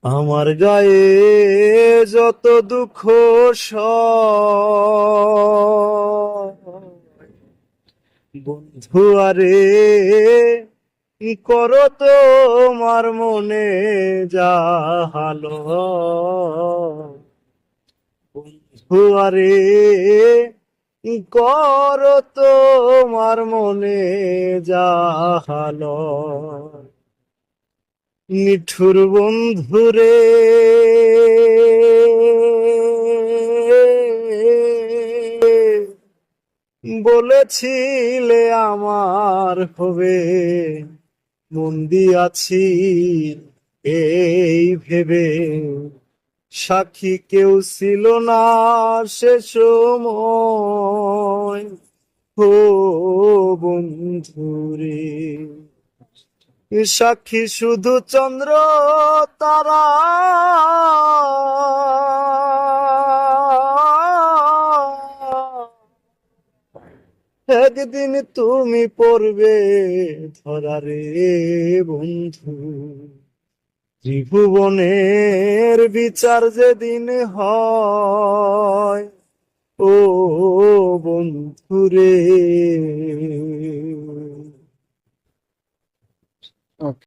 আমার গায়ে যত দুঃখ সয়, বন্ধু আরে কি করো তোমার মনে যাহালো, বন্ধু আরে কি করো তোমার মনে যাহালো, নিঠুর বন্ধুরে বলেছিলে আমার হবে, মন্দি আছি এই ভেবে, সাক্ষী কেউ ছিল না সে সময়, ও বন্ধুরে, সাক্ষী শুধু চন্দ্র তারা, একদিন তুমি পড়বে ধরারে বন্ধু, ত্রিভুবনের বিচার যেদিন হয়, ও বন্ধুরে।